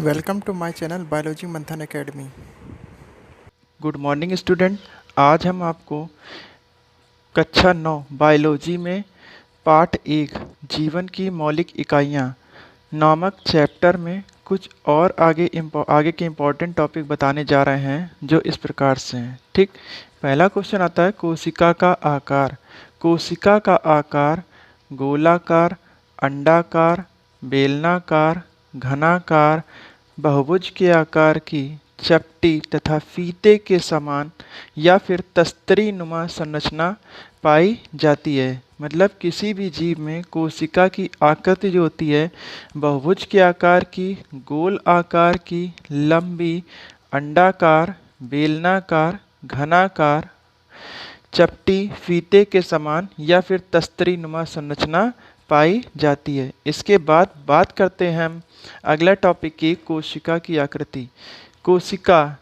Welcome to my channel biology Manthan academy. Good morning student. आज हम आपको कक्षा 9 बायोलॉजी में पाठ 1 जीवन की मौलिक इकाइयाँ नामक चैप्टर में कुछ और आगे के इम्पोर्टेंट टॉपिक बताने जा रहे हैं जो इस प्रकार से हैं। ठीक, पहला क्वेश्चन आता है कोशिका का आकार। कोशिका का आकार गोलाकार, अंडाकार, बेलनाकार, घनाकार, बहुभुज के आकार की, चपटी तथा फीते के समान या फिर तस्तरी नुमा संरचना पाई जाती है। मतलब किसी भी जीव में कोशिका की आकृति जो होती है बहुभुज के आकार की, गोल आकार की, लंबी, अंडाकार, बेलनाकार, घनाकार, चपटी, फीते के समान या फिर तस्तरी नुमा संरचना पाई जाती है। इसके बाद बात करते हैं हम अगला टॉपिक की कोशिका की आकृति। कोशिका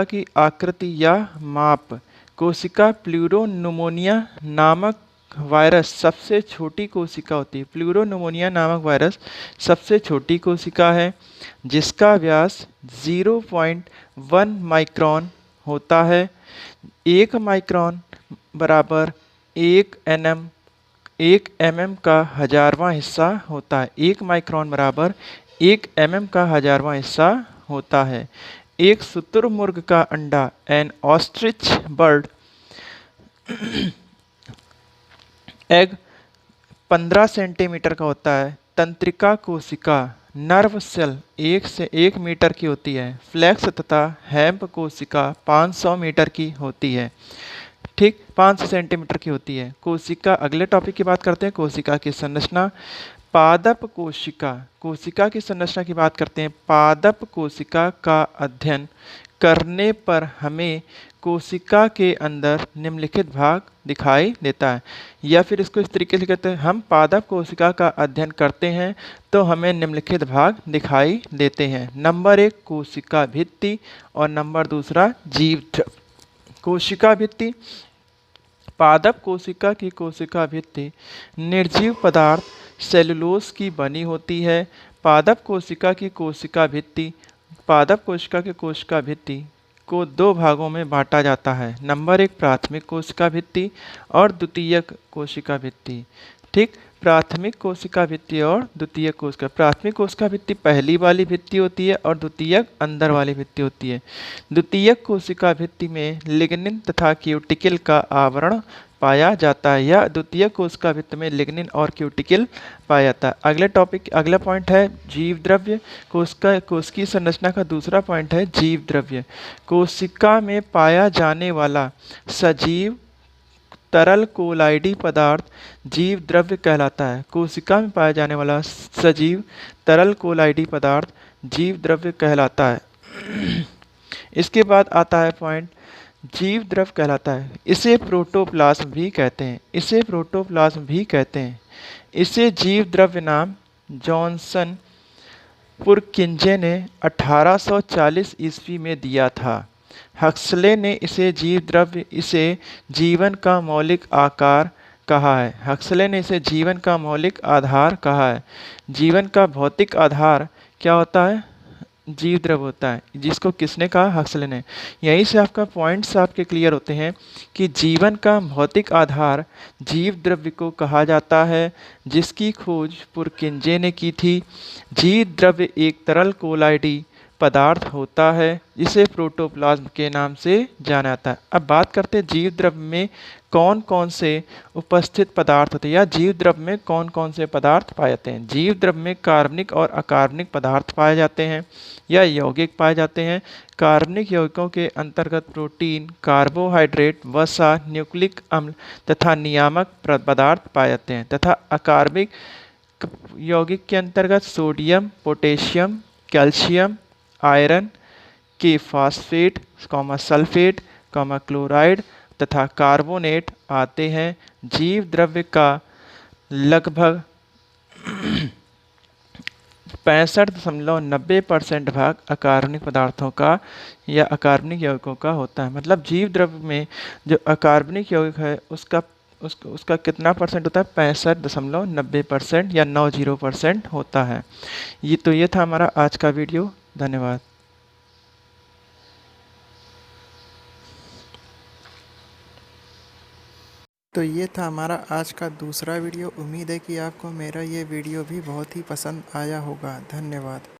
की आकृति या माप। कोशिका प्लूरोनुमोनिया नामक वायरस सबसे छोटी कोशिका होती है। प्लूरोनुमोनिया नामक वायरस सबसे छोटी कोशिका है जिसका व्यास 0.1 माइक्रोन होता है। 1 माइक्रोन बराबर 1 mm का हजारवां हिस्सा होता है। 1 माइक्रोन बराबर 1 mm का हजारवां हिस्सा होता है। एक शुतुरमुर्ग का अंडा N ostrich bird egg 15 centimetre का होता है। तंत्रिका कोशिका नर्व सेल 1 से 1 मीटर की होती है। फ्लैक्स तथा हैम्प कोशिका 500 मीटर की होती है। ठीक, 5 सेंटीमीटर की होती है कोशिका। अगले टॉपिक की बात करते हैं कोशिका की संरचना। पादप कोशिका। कोशिका की संरचना की बात करते हैं। पादप कोशिका का अध्ययन करने पर हमें कोशिका के अंदर निम्नलिखित भाग दिखाई देता है। या फिर इसको इस तरीके से कहते हैं, हम पादप कोशिका का अध्ययन करते हैं तो हमें निम्नलिखित भाग दिखाई देते हैं। नंबर 1 कोशिका भित्ति और नंबर 2 जीव द्रव्य। कोशिका भित्ति। पादप कोशिका की कोशिका भित्ति निर्जीव पदार्थ सेलुलोज की बनी होती है। पादप कोशिका की कोशिका भित्ति को 2 भागों में बांटा जाता है। नंबर 1 प्राथमिक कोशिका भित्ति और द्वितीयक कोशिका भित्ति। ठीक, प्राथमिक कोशिका भित्ति और द्वितीयक कोशिका। प्राथमिक कोशिका भित्ति पहली वाली भित्ति होती है और द्वितीयक अंदर वाली भित्ति होती है। द्वितीयक कोशिका भित्ति में लिग्निन तथा क्यूटिकल का आवरण पाया जाता है या द्वितीयक कोशिका भित्ति में लिग्निन और क्यूटिकल पाया जाता है। अगला पॉइंट है जीव द्रव्य। कोशिकीय संरचना का दूसरा पॉइंट है जीव द्रव्य। कोशिका में पाया जाने वाला सजीव तरल कोलाइडी पदार्थ जीव द्रव्य कहलाता है। कोशिका में पाया जाने वाला सजीव तरल कोलाइडी पदार्थ जीव द्रव्य कहलाता है। इसके बाद आता है पॉइंट जीव द्रव्य कहलाता है। इसे प्रोटोप्लाज्म भी कहते हैं। इसे जीव द्रव्य नाम जॉनसन पुरकिंजे ने 1840 ईस्वी में दिया था। हक्सले ने इसे जीवन का मौलिक आधार कहा है। जीवन का भौतिक आधार क्या होता है? जीव द्रव्य होता है। जिसको किसने कहा? हक्सले ने। यहीं से आपका पॉइंट्स आपके क्लियर होते हैं कि जीवन का भौतिक आधार जीव द्रव्य को कहा जाता है, जिसकी खोज पुरकिंजे ने की थी। जीव द्रव्य एक तरल कोलाइडी पदार्थ होता है जिसे प्रोटोप्लाज्म के नाम से जाना जाता है। अब बात करते हैं जीव द्रव्य में कौन कौन से उपस्थित पदार्थ होते हैं या जीव द्रव्य में कौन कौन से पदार्थ पाए जाते हैं। जीव द्रव्य में कार्बनिक और अकार्बनिक पदार्थ पाए जाते हैं या यौगिक पाए जाते हैं। कार्बनिक यौगिकों के अंतर्गत प्रोटीन, कार्बोहाइड्रेट, वसा, न्यूक्लिक अम्ल तथा नियामक पदार्थ पाए जाते हैं तथा अकार्बनिक यौगिक के अंतर्गत सोडियम, पोटेशियम, कैल्शियम, आयरन के फास्फेट, सल्फेट, क्लोराइड तथा कार्बोनेट आते हैं। जीव द्रव्य का लगभग 65.90% भाग अकार्बनिक पदार्थों का या अकार्बनिक यौगिकों का होता है। मतलब जीव द्रव्य में जो अकार्बनिक यौगिक है उसका कितना परसेंट होता है? 65.90% या 90% होता है। ये था हमारा आज का वीडियो। धन्यवाद। तो ये था हमारा आज का दूसरा वीडियो। उम्मीद है कि आपको मेरा ये वीडियो भी बहुत ही पसंद आया होगा। धन्यवाद।